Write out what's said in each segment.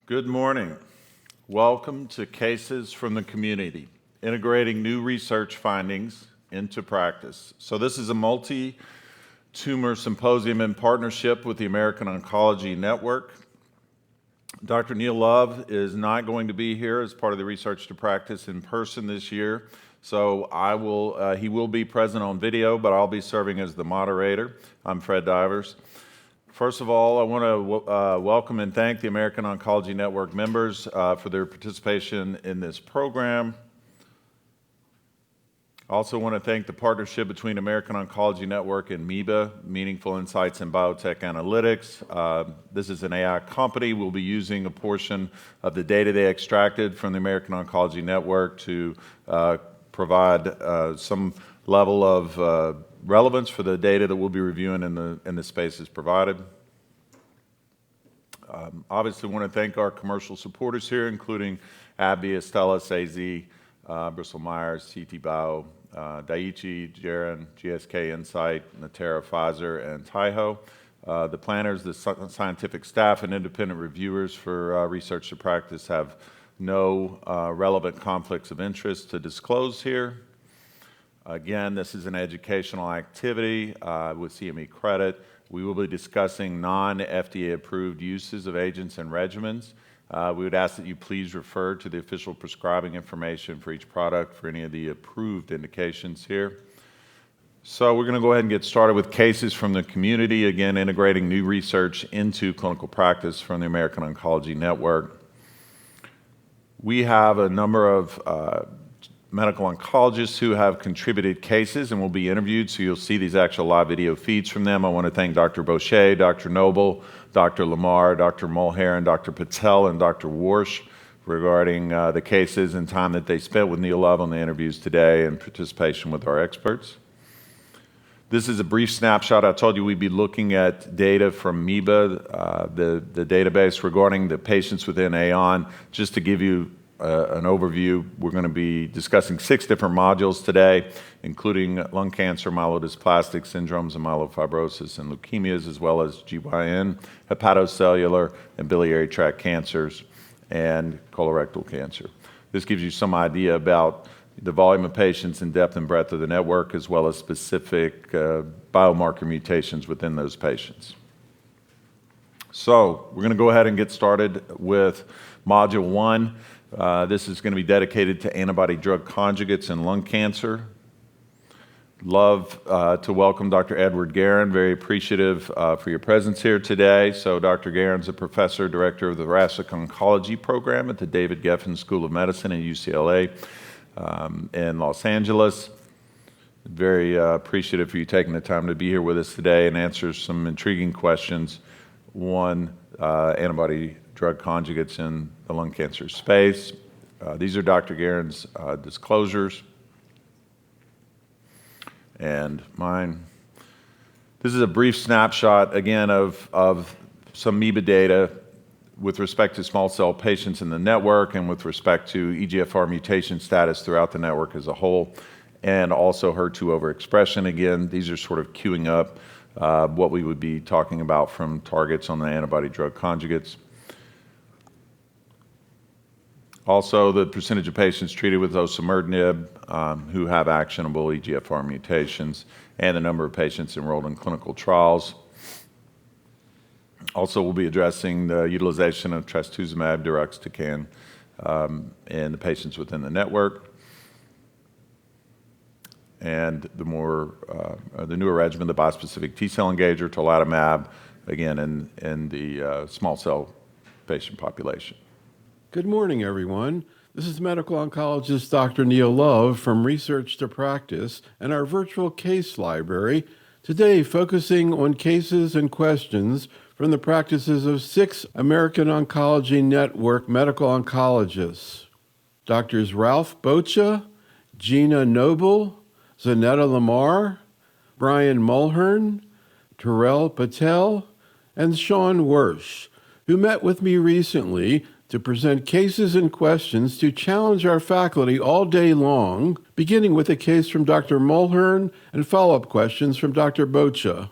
Good morning. Welcome to Cases from the Community, integrating new research findings into practice. So this is a multi-tumor symposium in partnership with the American Oncology Network. Dr. Neil Love is not going to be here as part of the Research to Practice in person this year. So he will be present on video, but I'll be serving as the moderator. I'm Fred Divers. First of all, I want to welcome and thank the American Oncology Network members for their participation in this program. I also want to thank the partnership between American Oncology Network and MEBA, Meaningful Insights in Biotech Analytics. This is an AI company. We'll be using a portion of the data they extracted from the American Oncology Network to provide some level of relevance for the data that we'll be reviewing in the spaces provided. Obviously, want to thank our commercial supporters here, including AbbVie, Astellas, AZ, Bristol Myers, CT Bio, Daiichi, Geron, GSK Insight, Natera, Pfizer, and Taiho. The planners, the scientific staff, and independent reviewers for Research to Practice have no relevant conflicts of interest to disclose here. Again, this is an educational activity with CME credit. We will be discussing non-FDA approved uses of agents and regimens. We would ask that you please refer to the official prescribing information for each product for any of the approved indications here. So we're going to go ahead and get started with cases from the community, again, integrating new research into clinical practice from the American Oncology Network. We have a number of medical oncologists who have contributed cases and will be interviewed, so you'll see these actual live video feeds from them. I want to thank Dr. Boucher, Dr. Noble, Dr. Lamar, Dr. Mulhare, and Dr. Patel, and Dr. Warsh regarding the cases and time that they spent with Neil Love on the interviews today and participation with our experts. This is a brief snapshot. I told you we'd be looking at data from MEBA, the database regarding the patients within AON. Just to give you an overview, we're going to be discussing 6 different modules today, including lung cancer, myelodysplastic syndromes, and myelofibrosis and leukemias, as well as GYN, hepatocellular and biliary tract cancers, and colorectal cancer. This gives you some idea about the volume of patients and depth and breadth of the network, as well as specific biomarker mutations within those patients. So we're going to go ahead and get started with Module 1. This is going to be dedicated to antibody-drug conjugates in lung cancer. Love to welcome Dr. Edward Garon. Very appreciative for your presence here today. So Dr. Garon's a professor, director of the thoracic oncology program at the David Geffen School of Medicine at UCLA in Los Angeles. Very appreciative for you taking the time to be here with us today and answer some intriguing questions. One, antibody-drug conjugates in the lung cancer space. These are Dr. Garon's disclosures and mine. This is a brief snapshot, again, of some MEBA data with respect to small cell patients in the network and with respect to EGFR mutation status throughout the network as a whole, and also HER2 overexpression. Again, these are sort of queuing up what we would be talking about from targets on the antibody-drug conjugates. Also, the percentage of patients treated with osimertinib who have actionable EGFR mutations, and the number of patients enrolled in clinical trials. Also, we'll be addressing the utilization of trastuzumab deruxtecan in the patients within the network, and the newer regimen, the bispecific T-cell engager, tarlatamab, again in the small cell patient population. Good morning, everyone. This is medical oncologist Dr. Neil Love from Research to Practice and our virtual case library, today focusing on cases and questions from the practices of 6 American Oncology Network medical oncologists. Drs. Ralph Bocha, Gina Noble, Zanetta Lamar, Brian Mulhern, Terrell Patel, and Sean Warsh, who met with me recently to present cases and questions to challenge our faculty all day long, beginning with a case from Dr. Mulhern and follow-up questions from Dr. Bocha.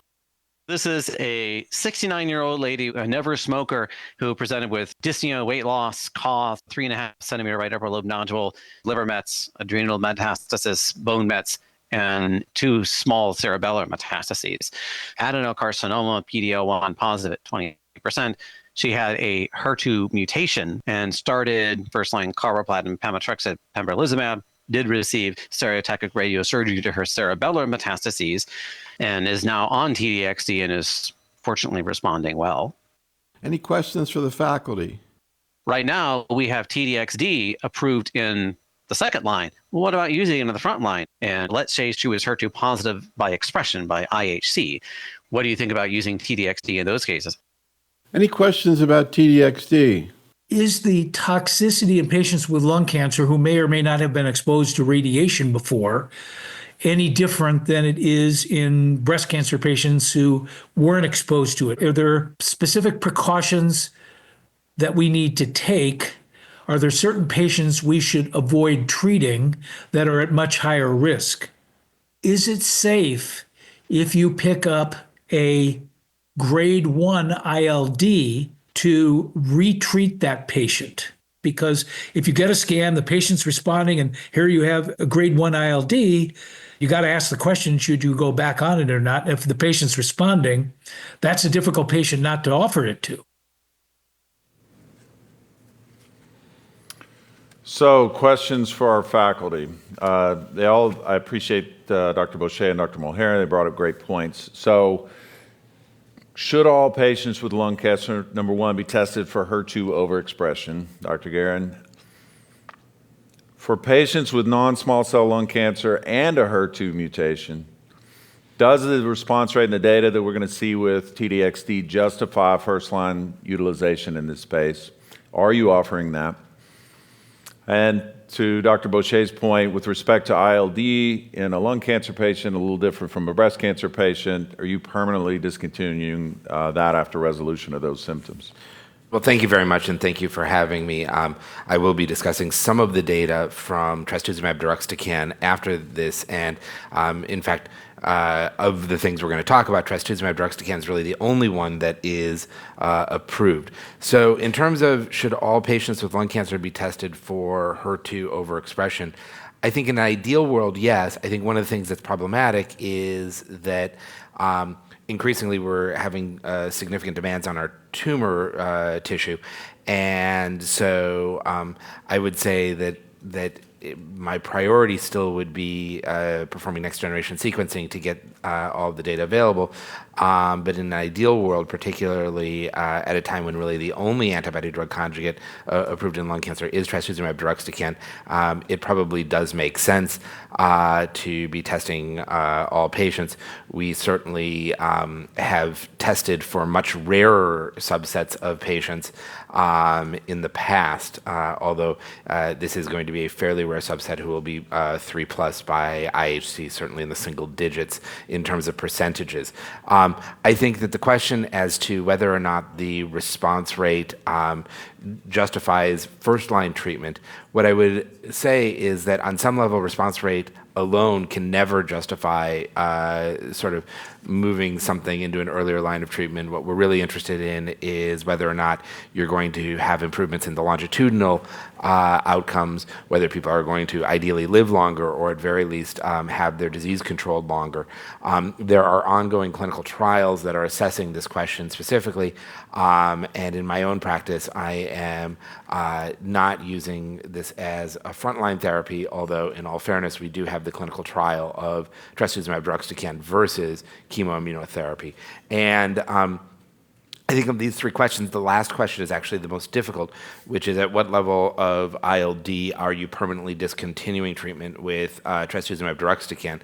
This is a 69-year-old lady, a never smoker, who presented with dyspnea, weight loss, cough, 3.5 centimeter right upper lobe nodule, liver mets, adrenal metastasis, bone mets, and 2 small cerebellar metastases. Adenocarcinoma, PD-L1 positive at 20%. She had a HER2 mutation and started first-line carboplatin, pemetrexed, pembrolizumab, did receive stereotactic radiosurgery to her cerebellar metastases, and is now on TDXD and is fortunately responding well. Any questions for the faculty? Right now, we have TDXD approved in the second line. Well, what about using it in the front line? And let's say she was HER2 positive by expression, by IHC. What do you think about using TDXD in those cases? Any questions about TDXD? Is the toxicity in patients with lung cancer who may or may not have been exposed to radiation before any different than it is in breast cancer patients who weren't exposed to it? Are there specific precautions that we need to take? Are there certain patients we should avoid treating that are at much higher risk? Is it safe if you pick up a grade 1 ILD to retreat that patient? Because if you get a scan, the patient's responding, and here you have a grade 1 ILD, you got to ask the question, should you go back on it or not? If the patient's responding, that's a difficult patient not to offer it to. So, questions for our faculty. I appreciate Dr. Boucher and Dr. Mulhern. They brought up great points. So, should all patients with lung cancer, number one, be tested for HER2 overexpression? Dr. Garon. For patients with non-small cell lung cancer and a HER2 mutation, does the response rate in the data that we're going to see with TDXD justify first-line utilization in this space? Are you offering that? And to Dr. Boucher's point, with respect to ILD in a lung cancer patient, a little different from a breast cancer patient, are you permanently discontinuing that after resolution of those symptoms? Well, thank you very much, and thank you for having me. I will be discussing some of the data from trastuzumab deruxtecan after this, and in fact, of the things we're going to talk about, trastuzumab deruxtecan is really the only one that is approved. So in terms of should all patients with lung cancer be tested for HER2 overexpression, I think in an ideal world, yes. I think one of the things that's problematic is that increasingly we're having significant demands on our tumor tissue. And so I would say that my priority still would be performing next generation sequencing to get all of the data available. But in an ideal world, particularly at a time when really the only antibody-drug conjugate approved in lung cancer is trastuzumab deruxtecan, it probably does make sense to be testing all patients. We certainly have tested for much rarer subsets of patients in the past, although this is going to be a fairly rare subset who will be 3+ by IHC, certainly in the single digits in terms of percentages. I think that the question as to whether or not the response rate justifies first-line treatment, what I would say is that on some level, response rate alone can never justify sort of moving something into an earlier line of treatment. What we're really interested in is whether or not you're going to have improvements in the longitudinal outcomes, whether people are going to ideally live longer or at very least have their disease controlled longer. There are ongoing clinical trials that are assessing this question specifically, and in my own practice, I am not using this as a frontline therapy, although in all fairness, we do have the clinical trial of trastuzumab deruxtecan versus chemoimmunotherapy. And I think of these three questions, the last question is actually the most difficult, which is at what level of ILD are you permanently discontinuing treatment with trastuzumab deruxtecan?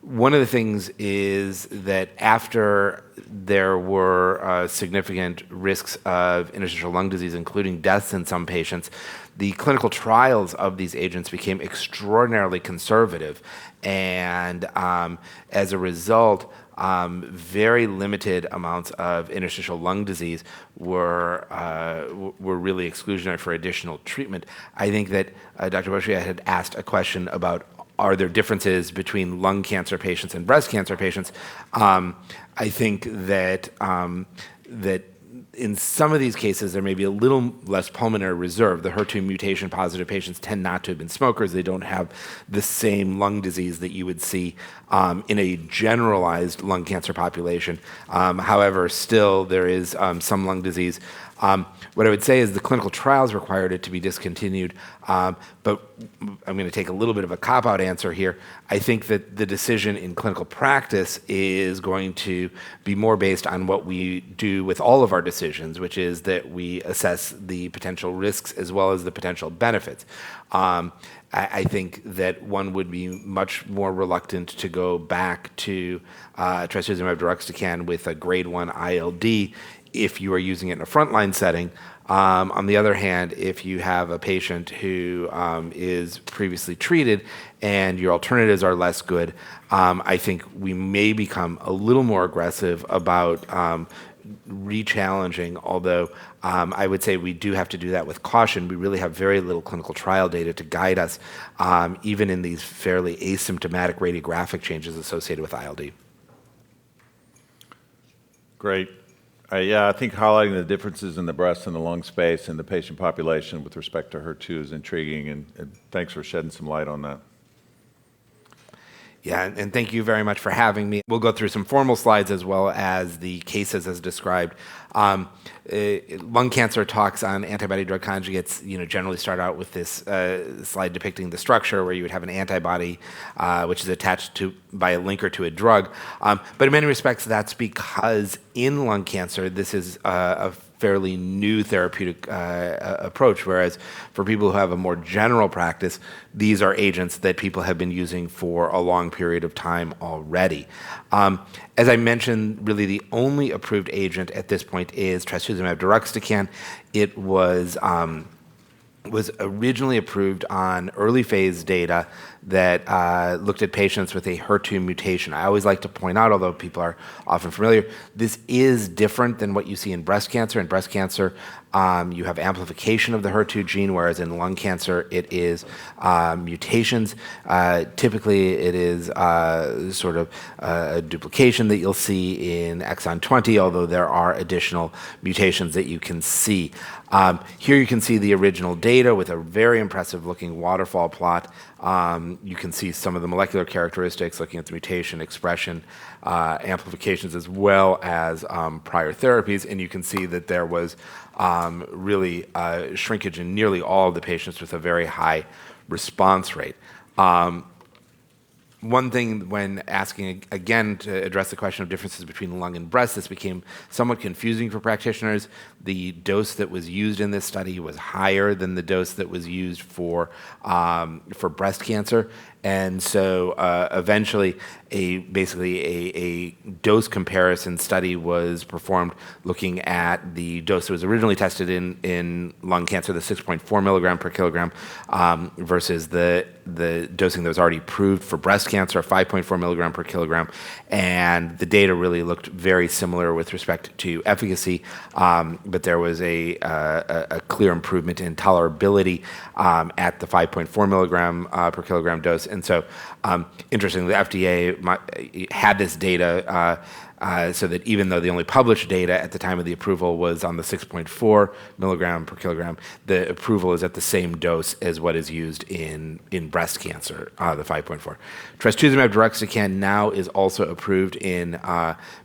One of the things is that after there were significant risks of interstitial lung disease, including deaths in some patients, the clinical trials of these agents became extraordinarily conservative. And as a result, very limited amounts of interstitial lung disease were really exclusionary for additional treatment. I think that Dr. Boucher had asked a question about are there differences between lung cancer patients and breast cancer patients? I think that that in some of these cases, there may be a little less pulmonary reserve. The HER2 mutation positive patients tend not to have been smokers. They don't have the same lung disease that you would see in a generalized lung cancer population. However, still there is some lung disease. What I would say is the clinical trials required it to be discontinued, but I'm going to take a little bit of a cop-out answer here. I think that the decision in clinical practice is going to be more based on what we do with all of our decisions, which is that we assess the potential risks as well as the potential benefits. I think that one would be much more reluctant to go back to trastuzumab deruxtecan with a grade 1 ILD if you are using it in a frontline setting. On the other hand, if you have a patient who is previously treated and your alternatives are less good, I think we may become a little more aggressive about re-challenging, although I would say we do have to do that with caution. We really have very little clinical trial data to guide us, even in these fairly asymptomatic radiographic changes associated with ILD. Great. Yeah, I think highlighting the differences in the breast and the lung space and the patient population with respect to HER2 is intriguing, and thanks for shedding some light on that. Yeah, and thank you very much for having me. We'll go through some formal slides as well as the cases as described. Lung cancer talks on antibody-drug conjugates, generally start out with this slide depicting the structure where you would have an antibody which is attached to by a linker to a drug. But in many respects, that's because in lung cancer, this is a fairly new therapeutic approach, whereas for people who have a more general practice, these are agents that people have been using for a long period of time already. As I mentioned, really the only approved agent at this point is trastuzumab deruxtecan. It was originally approved on early phase data that looked at patients with a HER2 mutation. I always like to point out, although people are often familiar, this is different than what you see in breast cancer. In breast cancer, you have amplification of the HER2 gene, whereas in lung cancer, it is mutations. Typically, it is sort of a duplication that you'll see in exon 20, although there are additional mutations that you can see. Here you can see the original data with a very impressive looking waterfall plot. You can see some of the molecular characteristics looking at the mutation, expression, amplifications, as well as prior therapies. And you can see that there was really shrinkage in nearly all of the patients with a very high response rate. One thing when asking, again, to address the question of differences between lung and breast, this became somewhat confusing for practitioners. The dose that was used in this study was higher than the dose that was used for breast cancer. And so eventually, basically a dose comparison study was performed looking at the dose that was originally tested in lung cancer, the 6.4 milligram per kilogram, versus the dosing that was already approved for breast cancer, 5.4 milligram per kilogram. And the data really looked very similar with respect to efficacy, but there was a clear improvement in tolerability at the 5.4 milligram per kilogram dose. And so, interestingly, the FDA had this data so that even though the only published data at the time of the approval was on the 6.4 milligram per kilogram, the approval is at the same dose as what is used in breast cancer, the 5.4. Trastuzumab deruxtecan now is also approved in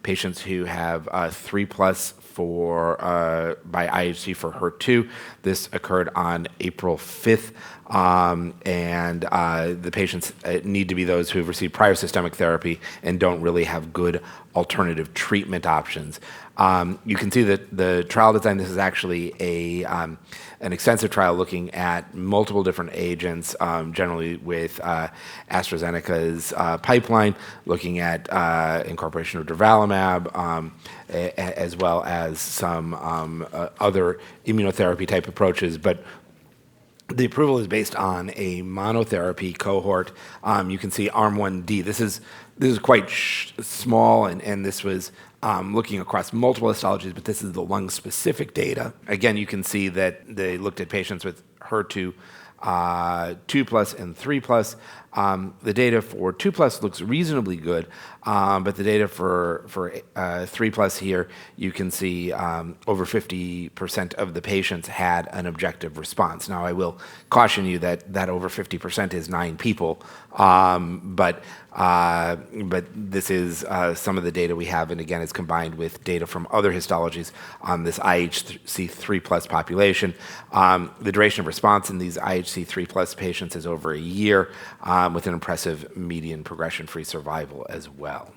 patients who have 3+ by IHC for HER2. This occurred on April 5th. And the patients need to be those who have received prior systemic therapy and don't really have good alternative treatment options. You can see that the trial design, this is actually an extensive trial looking at multiple different agents, generally with AstraZeneca's pipeline, looking at incorporation of durvalumab, as well as some other immunotherapy type approaches. But the approval is based on a monotherapy cohort. You can see arm 1D. This is quite small, and this was looking across multiple histologies, but this is the lung-specific data. Again, you can see that they looked at patients with HER2 2+ and 3+. The data for 2+ looks reasonably good, but the data for 3+ here, you can see over 50% of the patients had an objective response. Now, I will caution you that over 50% is 9 people, but this is some of the data we have, and again, it's combined with data from other histologies on this IHC3+ population. The duration of response in these IHC3+ patients is over a year, with an impressive median progression-free survival as well.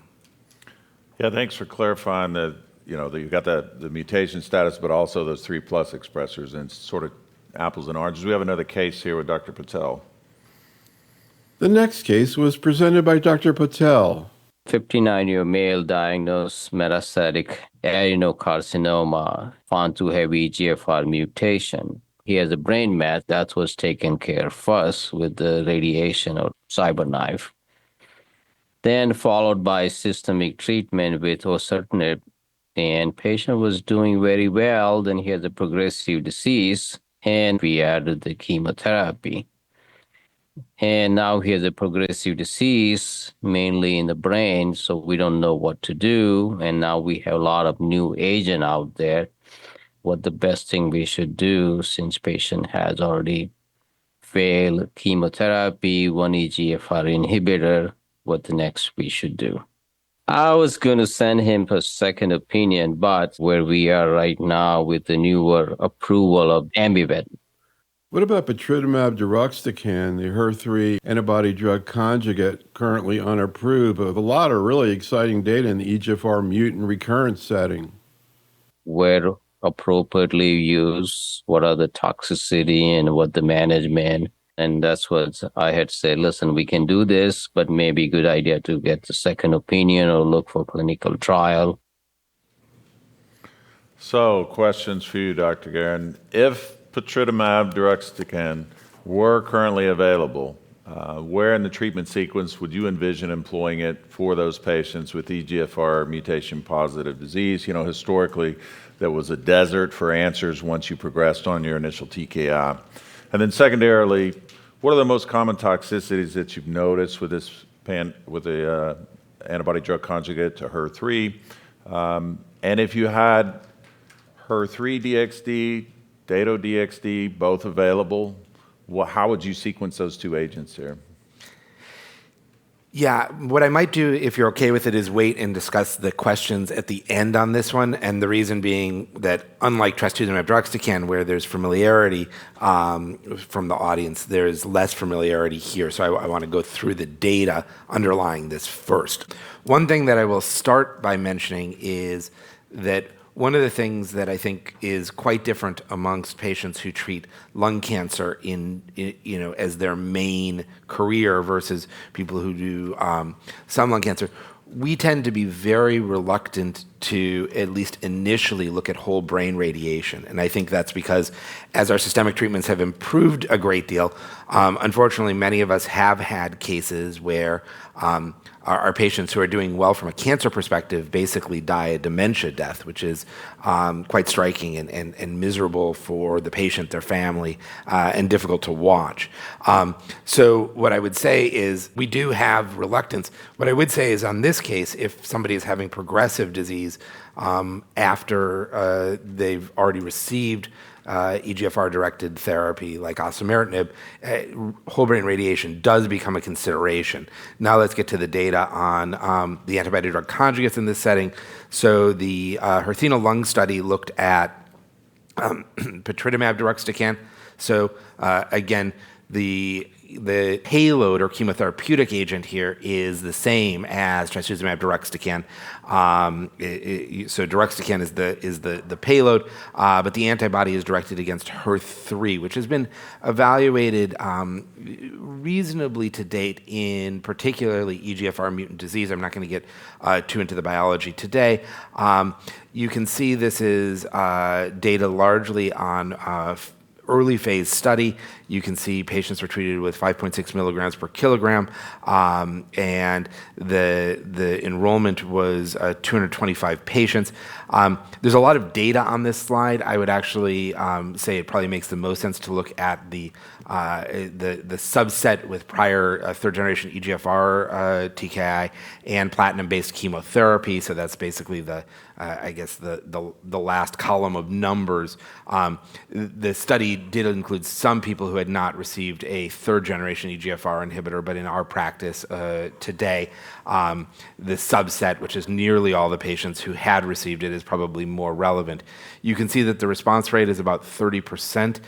Yeah, thanks for clarifying that you've got the mutation status, but also those 3+ expressors, and it's sort of apples and oranges. We have another case here with Dr. Patel. The next case was presented by Dr. Patel. 59-year male diagnosed metastatic adenocarcinoma found to have EGFR mutation. He has a brain met that was taken care of first with the radiation or cyberknife, then followed by systemic treatment with osimertinib, and patient was doing very well. Then he has a progressive disease, and we added the chemotherapy. And now he has a progressive disease, mainly in the brain, so we don't know what to do. And now we have a lot of new agent out there. What the best thing we should do, since patient has already failed chemotherapy, one EGFR inhibitor, what the next we should do. I was going to send him a second opinion, but where we are right now with the newer approval of Ambivet. What about patritumab deruxtecan, the HER3 antibody-drug conjugate, currently unapproved, but with a lot of really exciting data in the EGFR mutant recurrence setting? Where appropriately used, what are the toxicity and what the management. And that's what I had said, listen, we can do this, but maybe good idea to get the second opinion or look for clinical trial. So, questions for you, Dr. Garon. If patritumab deruxtecan were currently available, where in the treatment sequence would you envision employing it for those patients with EGFR mutation-positive disease? Historically, there was a desert for answers once you progressed on your initial TKI. And then secondarily, what are the most common toxicities that you've noticed with the antibody-drug conjugate to HER3? And if you had HER3 DXd, Dato-DXd, both available, how would you sequence those two agents here? Yeah, what I might do, if you're okay with it, is wait and discuss the questions at the end on this one. And the reason being that unlike trastuzumab deruxtecan, where there's familiarity from the audience, there's less familiarity here. So I want to go through the data underlying this first. One thing that I will start by mentioning is that one of the things that I think is quite different amongst patients who treat lung cancer as their main career versus people who do some lung cancer, we tend to be very reluctant to at least initially look at whole brain radiation. And I think that's because as our systemic treatments have improved a great deal, unfortunately, many of us have had cases where our patients who are doing well from a cancer perspective basically die a dementia death, which is quite striking and miserable for the patient, their family, and difficult to watch. So what I would say is we do have reluctance. What I would say is on this case, if somebody is having progressive disease after they've already received EGFR-directed therapy like osimertinib, whole brain radiation does become a consideration. Now let's get to the data on the antibody-drug conjugates in this setting. So the HERTHENA lung study looked at patritumab deruxtecan. So again, the payload or chemotherapeutic agent here is the same as trastuzumab deruxtecan. So deruxtecan is the payload, but the antibody is directed against HER3, which has been evaluated reasonably to date in particularly EGFR mutant disease. I'm not going to get too into the biology today. You can see this is data largely on early phase study. You can see patients were treated with 5.6 milligrams per kilogram, and the enrollment was 225 patients. There's a lot of data on this slide. I would actually say it probably makes the most sense to look at the subset with prior third generation EGFR TKI and platinum-based chemotherapy. So that's basically the last column of numbers. The study did include some people who had not received a third generation EGFR inhibitor, but in our practice today, the subset, which is nearly all the patients who had received it, is probably more relevant. You can see that the response rate is about 30%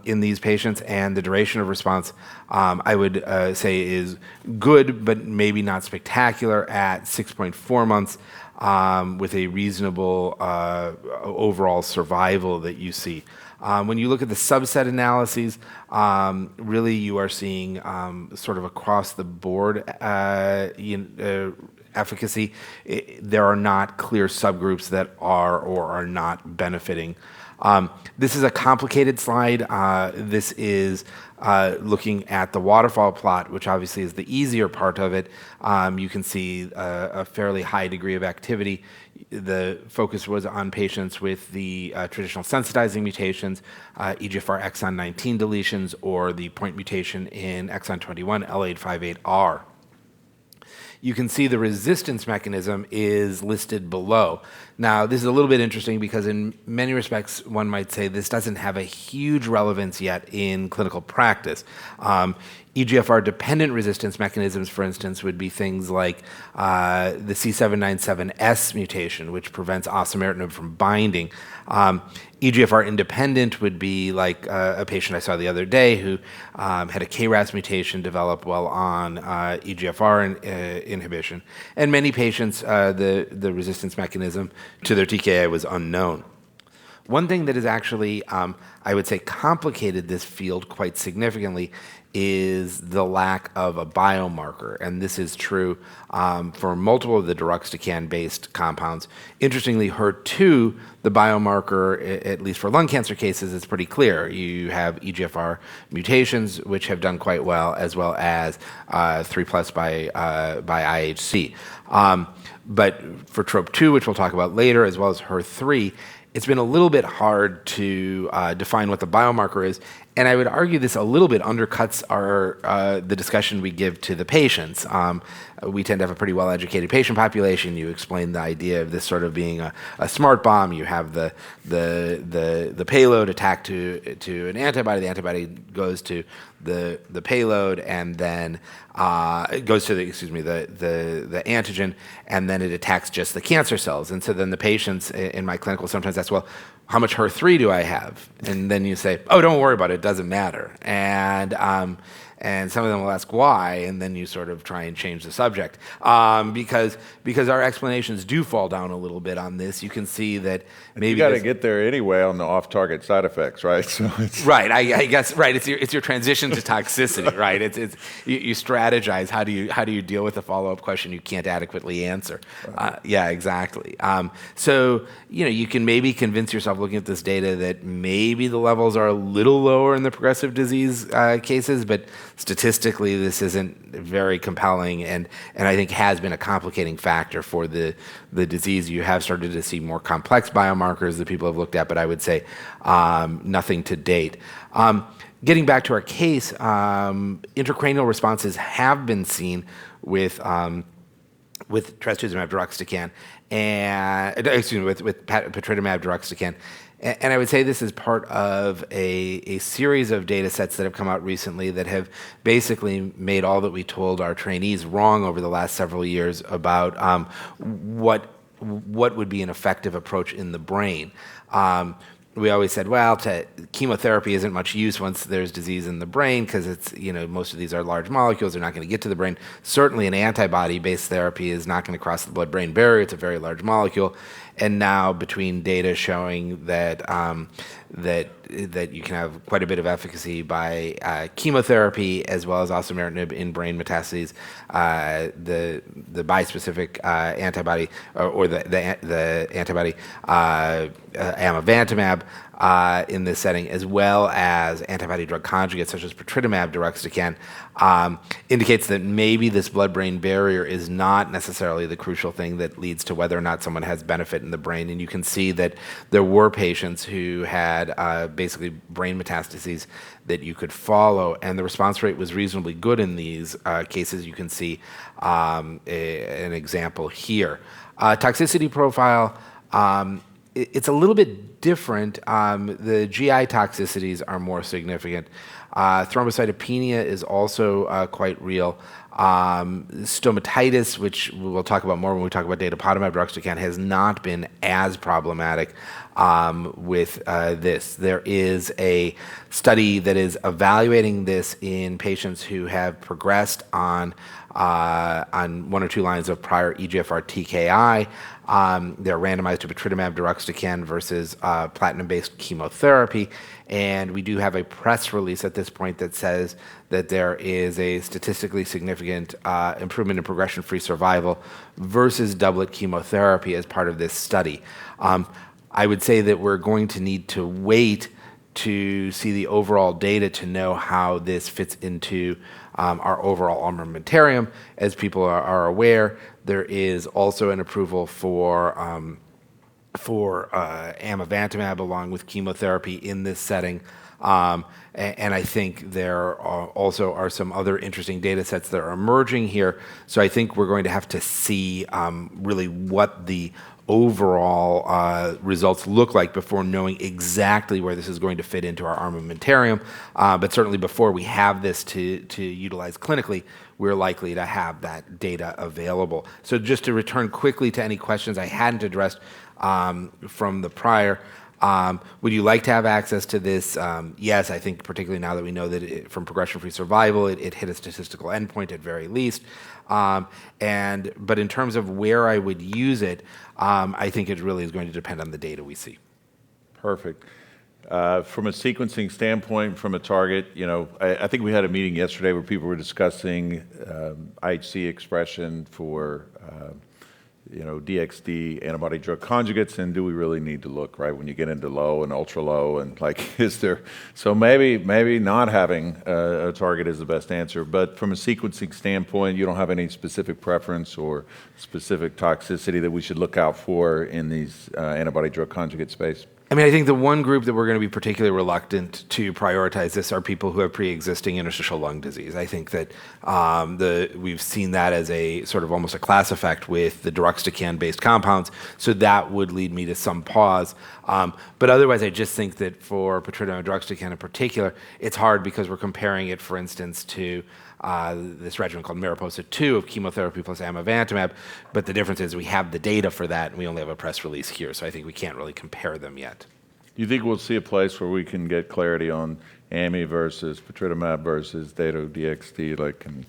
in these patients, and the duration of response, I would say, is good, but maybe not spectacular at 6.4 months. With a reasonable overall survival that you see. When you look at the subset analyses, really you are seeing sort of across the board efficacy. There are not clear subgroups that are or are not benefiting. This is a complicated slide. This is looking at the waterfall plot, which obviously is the easier part of it. You can see a fairly high degree of activity. The focus was on patients with the traditional sensitizing mutations, EGFR exon 19 deletions, or the point mutation in exon 21, L858R. You can see the resistance mechanism is listed below. Now, this is a little bit interesting because in many respects, one might say this doesn't have a huge relevance yet in clinical practice. EGFR-dependent resistance mechanisms, for instance, would be things like the C797S mutation, which prevents osimertinib from binding. EGFR-independent would be like a patient I saw the other day who had a KRAS mutation develop while on EGFR inhibition. And many patients, the resistance mechanism to their TKI was unknown. One thing that has actually, I would say, complicated this field quite significantly is the lack of a biomarker, and this is true for multiple of the deruxtecan-based compounds. Interestingly, HER2, the biomarker, at least for lung cancer cases, is pretty clear. You have EGFR mutations, which have done quite well as 3+ by IHC. But for TROP2, which we'll talk about later, as well as HER3, it's been a little bit hard to define what the biomarker is, and I would argue this a little bit undercuts the discussion we give to the patients. We tend to have a pretty well-educated patient population. You explain the idea of this sort of being a smart bomb. You have the payload attacked to an antibody. The antibody goes to the payload, and then it goes to the antigen, and then it attacks just the cancer cells. And so then the patients in my clinical sometimes ask, well, how much HER3 do I have? And then you say, oh, don't worry about it. It doesn't matter. And some of them will ask why, and then you sort of try and change the subject. Because our explanations do fall down a little bit on this. You can see that maybe you got to get there anyway on the off-target side effects, right? So it's right. I guess right. It's your transition to toxicity, right? You strategize. How do you deal with a follow-up question you can't adequately answer? Yeah, exactly. So you can maybe convince yourself looking at this data that maybe the levels are a little lower in the progressive disease cases, but statistically, this isn't very compelling, and I think has been a complicating factor for the disease. You have started to see more complex biomarkers that people have looked at, but I would say nothing to date. Getting back to our case, intracranial responses have been seen with trastuzumab deruxtecan, with patritumab deruxtecan. And I would say this is part of a series of data sets that have come out recently that have basically made all that we told our trainees wrong over the last several years about what would be an effective approach in the brain. We always said, well, chemotherapy isn't much use once there's disease in the brain because it's, most of these are large molecules. They're not going to get to the brain. Certainly an antibody-based therapy is not going to cross the blood-brain barrier. It's a very large molecule. And now between data showing that that you can have quite a bit of efficacy by chemotherapy as well as osimertinib in brain metastases, the bispecific antibody or the antibody amivantamab in this setting, as well as antibody-drug conjugates such as patritumab deruxtecan, indicates that maybe this blood-brain barrier is not necessarily the crucial thing that leads to whether or not someone has benefit in the brain. And you can see that there were patients who had basically brain metastases that you could follow, and the response rate was reasonably good in these cases. You can see an example here. Toxicity profile, it's a little bit different. The GI toxicities are more significant. Thrombocytopenia is also quite real. Stomatitis, which we'll talk about more when we talk about datopotamab deruxtecan, has not been as problematic with this. There is a study that is evaluating this in patients who have progressed on 1 or 2 lines of prior EGFR TKI. They're randomized to patritumab deruxtecan versus platinum-based chemotherapy. And we do have a press release at this point that says that there is a statistically significant improvement in progression-free survival versus doublet chemotherapy as part of this study. I would say that we're going to need to wait to see the overall data to know how this fits into our overall armamentarium. As people are aware, there is also an approval for amivantamab along with chemotherapy in this setting. And I think there also are some other interesting data sets that are emerging here. So I think we're going to have to see really what the overall results look like before knowing exactly where this is going to fit into our armamentarium. But certainly before we have this to utilize clinically, we're likely to have that data available. So just to return quickly to any questions I hadn't addressed from the prior, would you like to have access to this? Yes, I think particularly now that we know that from progression-free survival, it hit a statistical endpoint at very least. But in terms of where I would use it, I think it really is going to depend on the data we see. Perfect. From a sequencing standpoint, from a target, I think we had a meeting yesterday where people were discussing IHC expression for DXd antibody-drug conjugates, and do we really need to look, right, when you get into low and ultra low, and is there, so maybe not having a target is the best answer. But from a sequencing standpoint, you don't have any specific preference or specific toxicity that we should look out for in these antibody-drug conjugate space? I mean, I think the one group that we're going to be particularly reluctant to prioritize this are people who have pre-existing interstitial lung disease. I think that we've seen that as a sort of almost a class effect with the deruxtecan-based compounds, so that would lead me to some pause. But otherwise, I just think that for patritumab deruxtecan in particular, it's hard because we're comparing it, for instance, to this regimen called MARIPOSA-2 of chemotherapy plus amivantamab, but the difference is we have the data for that, and we only have a press release here, so I think we can't really compare them yet. Do you think we'll see a place where we can get clarity on AMI versus patritumab versus Dato-DXd?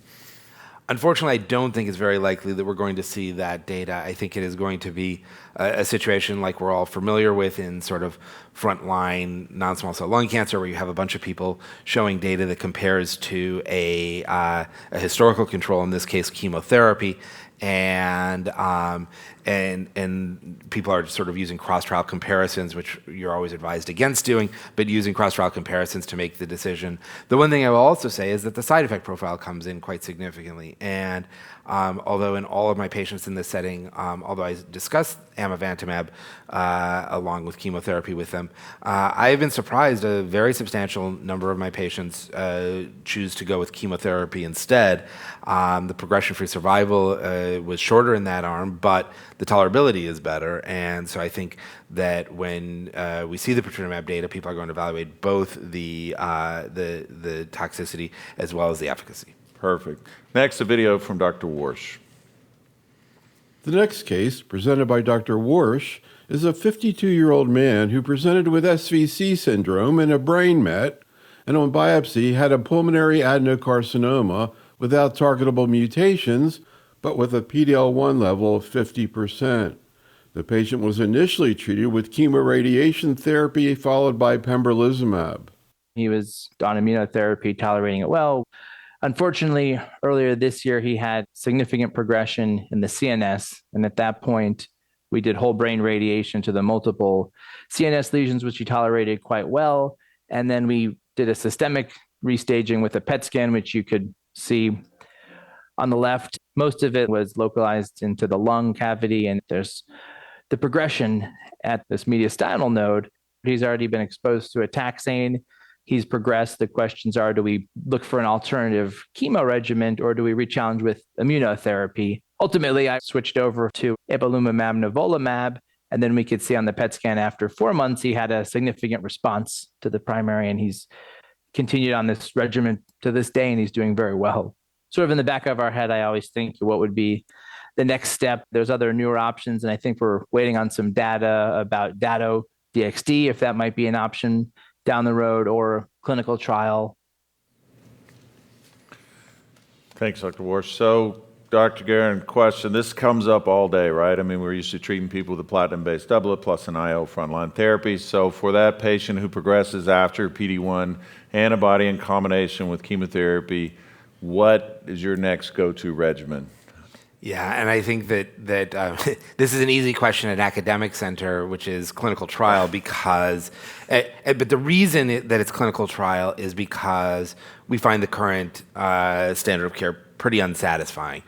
Unfortunately, I don't think it's very likely that we're going to see that data. I think it is going to be a situation like we're all familiar with in sort of frontline non-small cell lung cancer, where you have a bunch of people showing data that compares to a historical control, in this case chemotherapy, and people are sort of using cross-trial comparisons, which you're always advised against doing, but using cross-trial comparisons to make the decision. The one thing I will also say is that the side effect profile comes in quite significantly. And although in all of my patients in this setting, although I discuss amivantamab along with chemotherapy with them, I have been surprised a very substantial number of my patients choose to go with chemotherapy instead. The progression-free survival was shorter in that arm, but the tolerability is better. And so I think that when we see the patritumab data, people are going to evaluate both the toxicity as well as the efficacy. Perfect. Next, a video from Dr. Warsh. The next case, presented by Dr. Warsh, is a 52-year-old man who presented with SVC syndrome and a brain met, and on biopsy had a pulmonary adenocarcinoma without targetable mutations, but with a PD-L1 level of 50%. The patient was initially treated with chemoradiation therapy followed by pembrolizumab. He was on immunotherapy, tolerating it well. Unfortunately, earlier this year, he had significant progression in the CNS, and at that point, We did whole brain radiation to the multiple CNS lesions, which he tolerated quite well. And then we did a systemic restaging with a PET scan, which you could see on the left. Most of it was localized into the lung cavity, and there's the progression at this mediastinal node. He's already been exposed to a taxane. He's progressed. The questions are, do we look for an alternative chemo regimen, or do we re-challenge with immunotherapy? Ultimately, I switched over to ipilimumab, nivolumab, and then we could see on the PET scan after 4 months, he had a significant response to the primary, and he's continued on this regimen to this day, and he's doing very well. Sort of in the back of our head, I always think what would be the next step. There's other newer options, and I think we're waiting on some data about Dato-DXd, if that might be an option down the road, or clinical trial. Thanks, Dr. Warsh. So, Dr. Garon, question, this comes up all day, right? I mean, we're used to treating people with a platinum-based doublet plus an IO frontline therapy. So for that patient who progresses after PD-1 antibody in combination with chemotherapy, what is your next go-to regimen? Yeah, and I think that this is an easy question at academic center, which is clinical trial, because, but the reason that it's clinical trial is because we find the current standard of care pretty unsatisfying.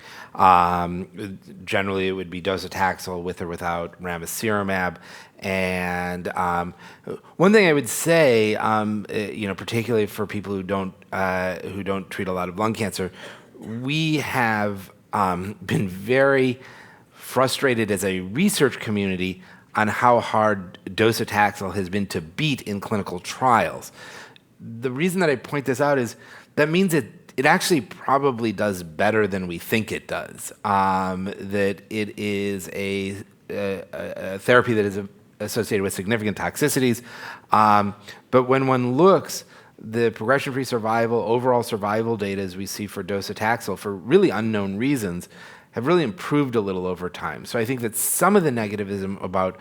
Generally, it would be docetaxel with or without ramucirumab. And one thing I would say, particularly for people who don't treat a lot of lung cancer, we have been very frustrated as a research community on how hard docetaxel has been to beat in clinical trials. The reason that I point this out is that means it actually probably does better than we think it does. That it is a therapy that is associated with significant toxicities. But when one looks, the progression-free survival, overall survival data as we see for docetaxel, for really unknown reasons, have really improved a little over time. So I think that some of the negativism about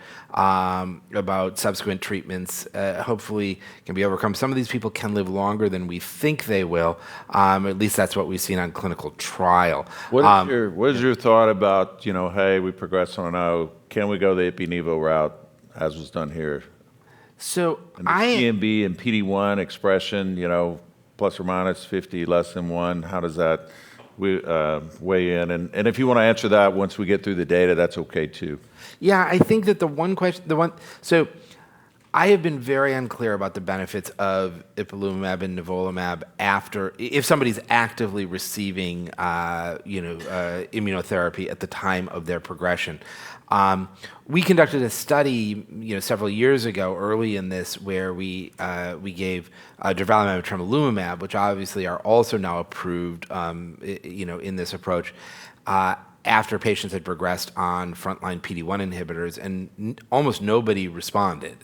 subsequent treatments hopefully can be overcome. Some of these people can live longer than we think they will. At least that's what we've seen on clinical trial. What is your thought about, hey, we progressed on an IO, can we go the ipi-nivo route as was done here? So and the CMB and PD-1 expression, plus or minus 50, less than 1, how does that weigh in? And if you want to answer that once we get through the data, that's okay too. Yeah, I think that so I have been very unclear about the benefits of ipilimumab and nivolumab if somebody's actively receiving, immunotherapy at the time of their progression. We conducted a study, several years ago, early in this, where we gave durvalumab and tremelimumab, which obviously are also now approved, in this approach, after patients had progressed on frontline PD-1 inhibitors, and almost nobody responded.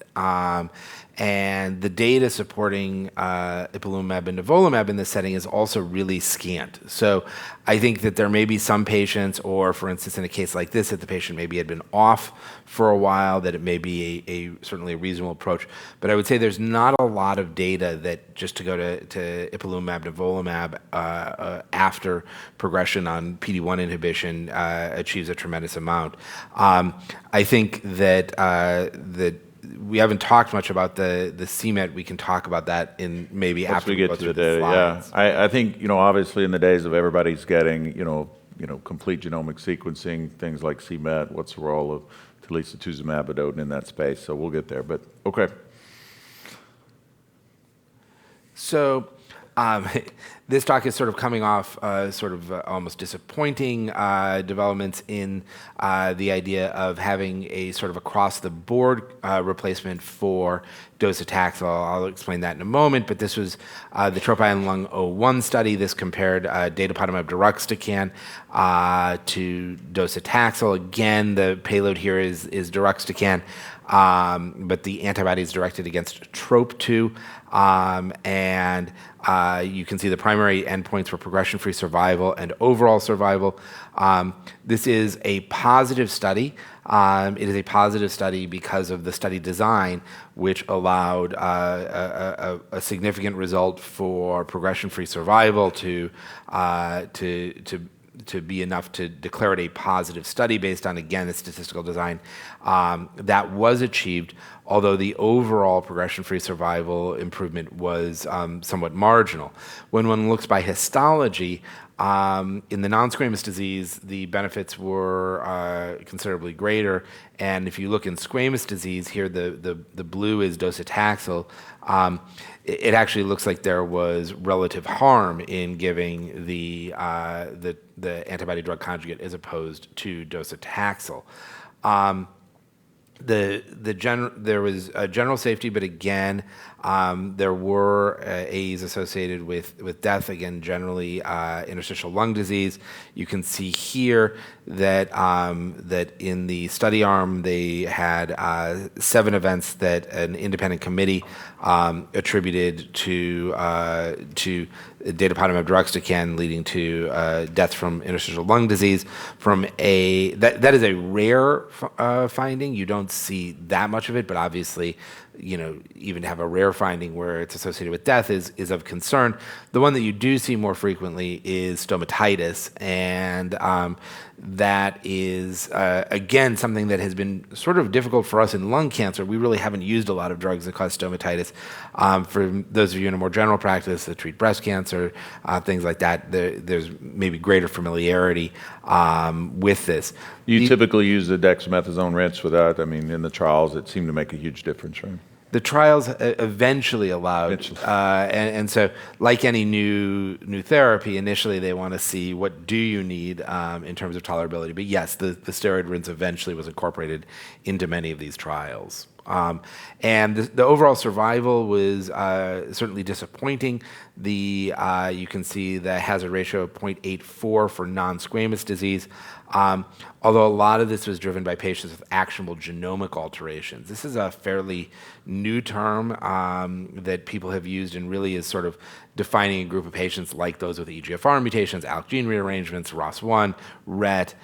And the data supporting ipilimumab and nivolumab in this setting is also really scant. So I think that there may be some patients, or for instance, in a case like this, that the patient maybe had been off for a while, that it may be certainly a reasonable approach. But I would say there's not a lot of data that just to go to ipilimumab, nivolumab after progression on PD-1 inhibition achieves a tremendous amount. I think that we haven't talked much about the CMET. We can talk about that in maybe Once after we get to the data. Yeah, I think obviously in the days of everybody's getting complete genomic sequencing, things like CMET. What's the role of telisotuzumab vedotin in that space? So we'll get there. But okay. So this talk is sort of coming off almost disappointing developments in the idea of having a sort of across-the-board replacement for docetaxel. I'll explain that in a moment, but this was the TROPION-Lung01 study. This compared datopotamab deruxtecan to docetaxel. Again, the payload here is deruxtecan, but the antibody is directed against TROP2, and you can see the primary endpoints for progression-free survival and overall survival. This is a positive study. It is a positive study because of the study design, which allowed a significant result for progression-free survival to to be enough to declare it a positive study based on, again, the statistical design. That was achieved, although the overall progression-free survival improvement was somewhat marginal. When one looks by histology, in the non-squamous disease, the benefits were considerably greater. And if you look in squamous disease, here the blue is docetaxel, it actually looks like there was relative harm in giving the antibody-drug conjugate as opposed to docetaxel. There was a general safety, but again, there were AEs associated with death. Again, generally interstitial lung disease. You can see here that that in the study arm they had 7 events that an independent committee attributed to datopotamab deruxtecan, leading to death from interstitial lung disease. That is a rare finding. You don't see that much of it, but obviously, even to have a rare finding where it's associated with death is of concern. The one that you do see more frequently is stomatitis, and that is, again, something that has been sort of difficult for us in lung cancer. We really haven't used a lot of drugs that cause stomatitis. For those of you in a more general practice that treat breast cancer, things like that, there's maybe greater familiarity with this. You typically use the dexamethasone rinse for that. I mean, in the trials, it seemed to make a huge difference, right? The trials eventually allowed, and so like any new therapy, initially they want to see what do you need in terms of tolerability. But yes, the steroid rinse eventually was incorporated into many of these trials. And the overall survival was certainly disappointing. You can see the hazard ratio of 0.84 for non-squamous disease, although a lot of this was driven by patients with actionable genomic alterations. This is a fairly new term that people have used and really is sort of defining a group of patients like those with EGFR mutations, ALK gene rearrangements, ROS1, RET.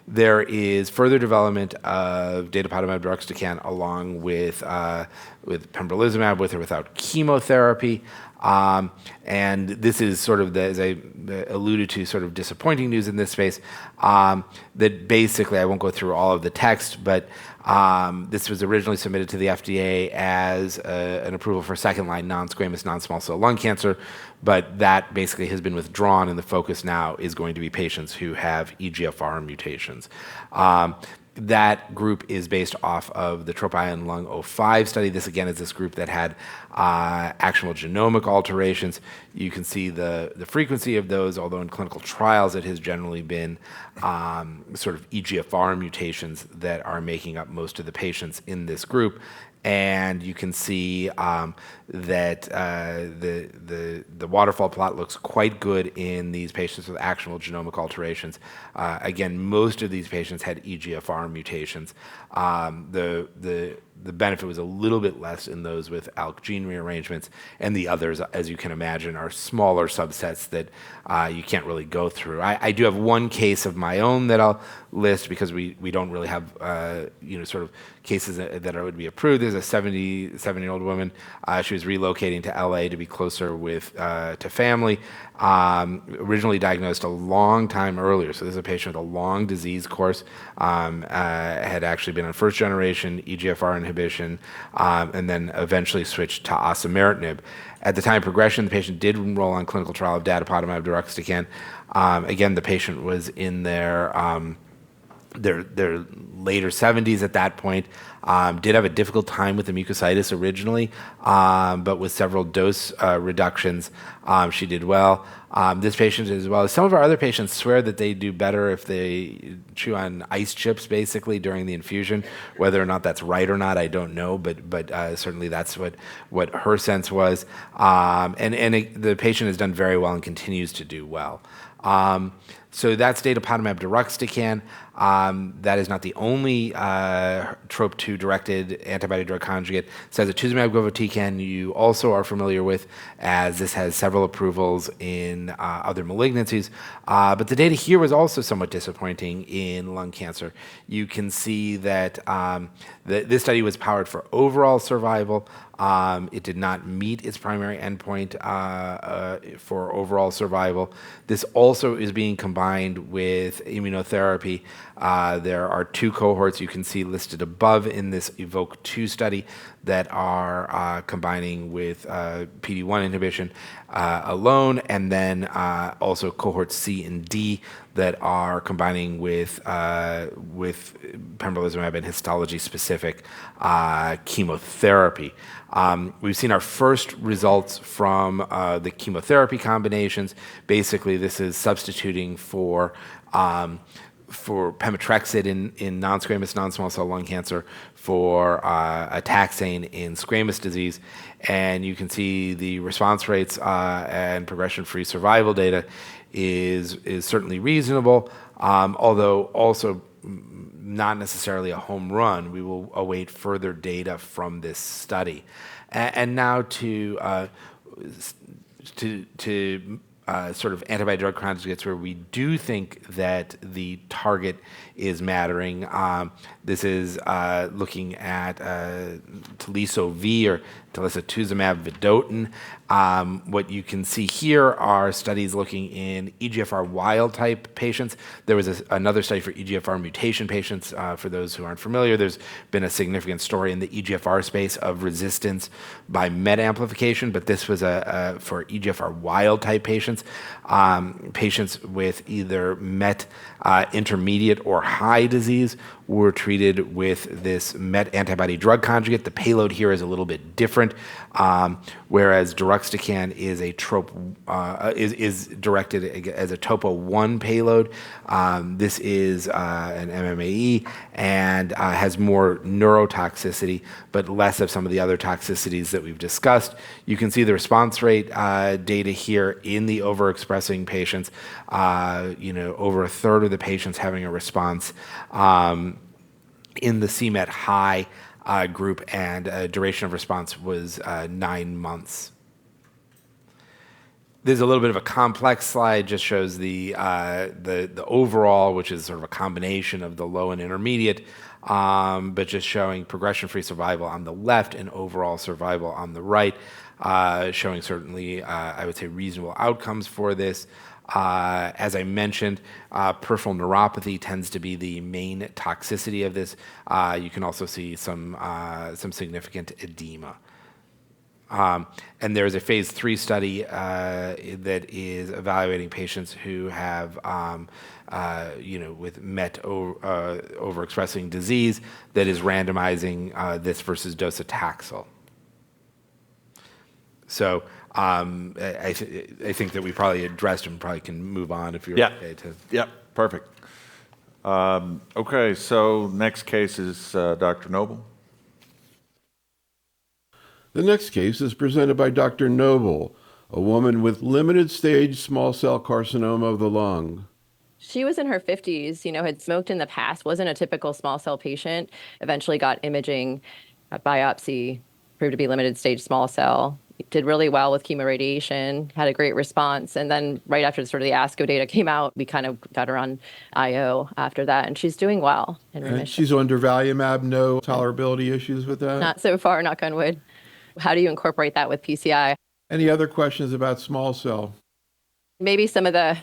There is further development of datopotamab deruxtecan along with pembrolizumab, with or without chemotherapy. And this is sort of, as I alluded to, sort of disappointing news in this space, that basically, I won't go through all of the text, but this was originally submitted to the FDA as an approval for second-line non-squamous non-small cell lung cancer, but that basically has been withdrawn, and the focus now is going to be patients who have EGFR mutations. That group is based off of the Tropion Lung 05 study. This, again, is this group that had actionable genomic alterations. You can see the frequency of those, although in clinical trials it has generally been sort of EGFR mutations that are making up most of the patients in this group. And you can see that the waterfall plot looks quite good in these patients with actionable genomic alterations. Again, most of these patients had EGFR mutations. The benefit was a little bit less in those with ALK gene rearrangements, and the others, as you can imagine, are smaller subsets that you can't really go through. I do have one case of my own that I'll list because we don't really have sort of cases that would be approved. There's a 77-year-old woman. She was relocating to LA to be closer to family. Originally diagnosed a long time earlier, so this is a patient with a long disease course. Had actually been on first-generation EGFR inhibition, and then eventually switched to osimertinib. At the time of progression, the patient did enroll on clinical trial of datopotamab deruxtecan. Again, the patient was in their later 70s at that point. Did have a difficult time with the mucositis originally, but with several dose reductions, she did well. This patient as well. Some of our other patients swear that they do better if they chew on ice chips, basically, during the infusion. Whether or not that's right or not, I don't know, but certainly that's what her sense was. The patient has done very well and continues to do well. So that's datopotamab deruxtecan. That is not the only TROP2-directed antibody-drug conjugate. Sacituzumab govitecan you also are familiar with, as this has several approvals in other malignancies. But the data here was also somewhat disappointing in lung cancer. You can see that this study was powered for overall survival. It did not meet its primary endpoint for overall survival. This also is being combined combined with immunotherapy. There are 2 cohorts you can see listed above in this EVOKE-2 study that are combining with PD-1 inhibition alone, and then also cohorts C and D that are combining with pembrolizumab and histology-specific chemotherapy. We've seen our first results from the chemotherapy combinations. Basically, this is substituting for pemetrexed in non-squamous non-small cell lung cancer for a taxane in squamous disease. And you can see the response rates and progression-free survival data is certainly reasonable, although also not necessarily a home run. We will await further data from this study. And now to sort of antibody-drug conjugates where we do think that the target is mattering. This is looking at Teliso-V or telisotuzumab vedotin. What you can see here are studies looking in EGFR wild-type patients. There was another study for EGFR mutation patients. For those who aren't familiar, there's been a significant story in the EGFR space of resistance by MET amplification, but this was for EGFR wild-type patients. Patients with either MET intermediate or high disease were treated with this MET antibody-drug conjugate. The payload here is a little bit different, whereas deruxtecan is is directed as a topo-1 payload. This is an MMAE and has more neurotoxicity, but less of some of the other toxicities that we've discussed. You can see the response rate data here in the overexpressing patients. Over a third of the patients having a response in the CMET high group, and duration of response was 9 months. There's a little bit of a complex slide, just shows the overall, which is sort of a combination of the low and intermediate, but just showing progression-free survival on the left and overall survival on the right, showing certainly, I would say, reasonable outcomes for this. As I mentioned, peripheral neuropathy tends to be the main toxicity of this. You can also see some significant edema. And there's a phase 3 study that is evaluating patients who have, with MET overexpressing disease that is randomizing this versus docetaxel. So I think that we probably addressed and probably can move on if you're okay to. Yeah, perfect. Okay, so next case is Dr. Noble. The next case is presented by Dr. Noble, a woman with limited stage small cell carcinoma of the lung. She was in her 50s, had smoked in the past, wasn't a typical small cell patient, eventually got imaging, biopsy, proved to be limited stage small cell, did really well with chemoradiation, had a great response. And then right after sort of the ASCO data came out, we kind of got her on IO after that, and she's doing well in remission. And she's on durvalumab, no tolerability issues with that? Not so far, knock on wood. How do you incorporate that with PCI? Any other questions about small cell? Maybe some of the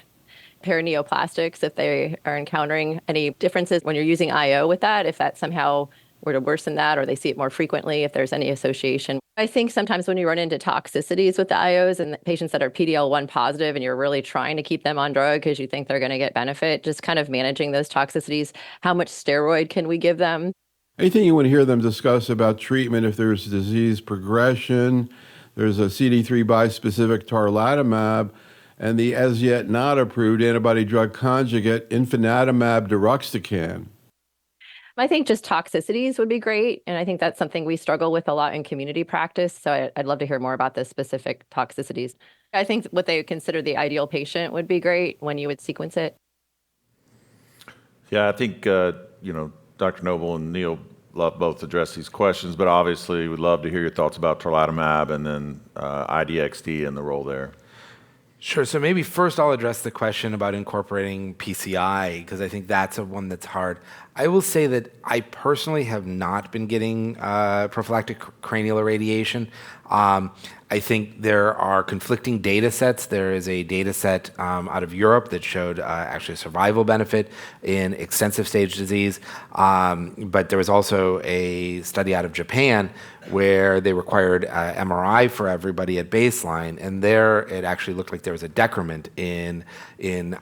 paraneoplastics, if they are encountering any differences when you're using IO with that, if that somehow were to worsen that, or they see it more frequently, if there's any association. I think sometimes when you run into toxicities with the IOs and patients that are PD-L1 positive and you're really trying to keep them on drug because you think they're going to get benefit, just kind of managing those toxicities. How much steroid can we give them? Anything you want to hear them discuss about treatment if there's disease progression? There's a CD3 bispecific tarlatamab and the as yet not approved antibody-drug conjugate infinatamab deruxtecan. I think just toxicities would be great. And I think that's something we struggle with a lot in community practice. So I'd love to hear more about the specific toxicities. I think what they would consider the ideal patient would be great when you would sequence it. Yeah, I think, Dr. Noble and Neil both address these questions, but obviously we'd love to hear your thoughts about tarlatamab and then IDXD and the role there. Sure. So maybe first I'll address the question about incorporating PCI, because I think that's one that's hard. I will say that I personally have not been getting prophylactic cranial irradiation. I think there are conflicting data sets. There is a data set out of Europe that showed actually a survival benefit in extensive stage disease. But there was also a study out of Japan where they required MRI for everybody at baseline, and there it actually looked like there was a decrement in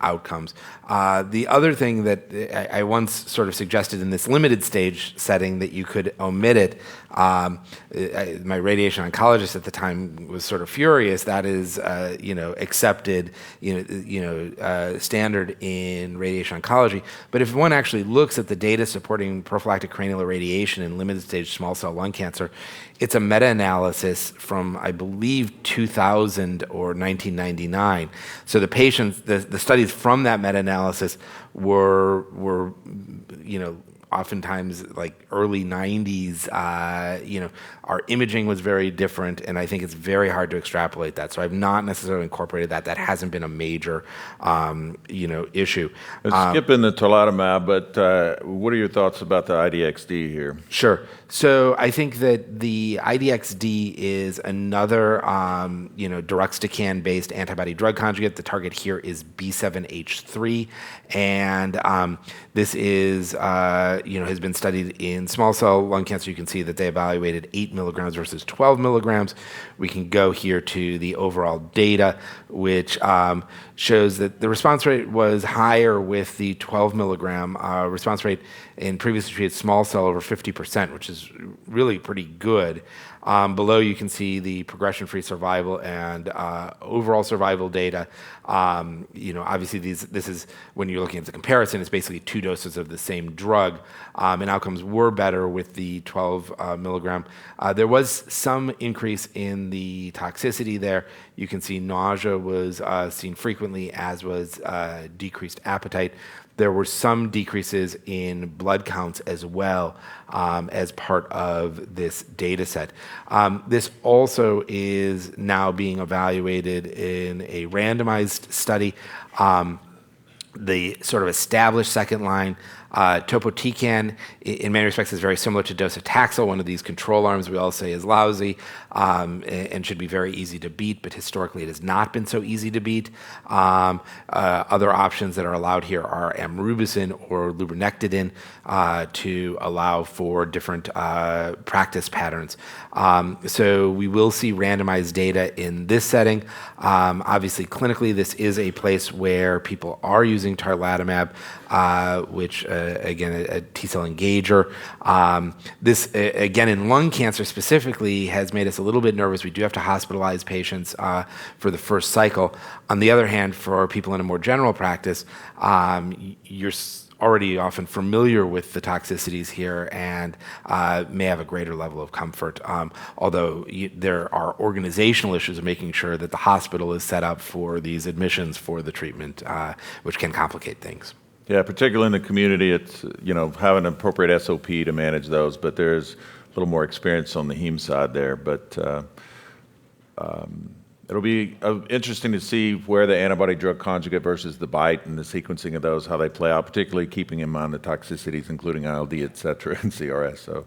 outcomes. The other thing that I once sort of suggested in this limited stage setting that you could omit it. My radiation oncologist at the time was sort of furious. That is, accepted, standard in radiation oncology. But if one actually looks at the data supporting prophylactic cranial irradiation in limited stage small cell lung cancer, it's a meta-analysis from, I believe, 2000 or 1999. So the patients, the studies from that meta-analysis were oftentimes like early 90s. Our imaging was very different, and I think it's very hard to extrapolate that. So I've not necessarily incorporated that. That hasn't been a major, issue. Skipping the tarlatamab, but what are your thoughts about the IDXD here? Sure. So I think that the IDXD is another, deruxtecan-based antibody-drug conjugate. The target here is B7H3, and this is, has been studied in small cell lung cancer. You can see that they evaluated 8 milligrams versus 12 milligrams. We can go here to the overall data, which shows that the response rate was higher with the 12 milligram response rate in previously treated small cell, over 50%, which is really pretty good. Below, you can see the progression-free survival and overall survival data. Obviously, this is when you're looking at the comparison. It's basically 2 doses of the same drug, and outcomes were better with the 12 milligram. There was some increase in the toxicity there. You can see nausea was seen frequently, as was decreased appetite. There were some decreases in blood counts as well as part of this data set. This also is now being evaluated in a randomized study. The sort of established second line topotecan, in many respects, is very similar to docetaxel, one of these control arms we all say is lousy and should be very easy to beat, but historically it has not been so easy to beat. Other options that are allowed here are amrubicin or lurbinectedin to allow for different practice patterns. So we will see randomized data in this setting. Obviously, clinically, this is a place where people are using tarlatamab, which again, a T-cell engager. This, again, in lung cancer specifically, has made us a little bit nervous. We do have to hospitalize patients for the first cycle. On the other hand, for people in a more general practice, you're already often familiar with the toxicities here and may have a greater level of comfort, although there are organizational issues of making sure that the hospital is set up for these admissions for the treatment, which can complicate things. Yeah, particularly in the community, it's, having an appropriate SOP to manage those, but there's a little more experience on the heme side there. But it'll be interesting to see where the antibody-drug conjugate versus the BiTE and the sequencing of those, how they play out, particularly keeping in mind the toxicities, including ILD, et cetera, and CRS. So,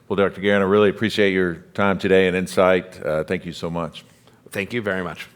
well, Dr. Garon, I really appreciate your time today and insight. Thank you so much. Thank you very much.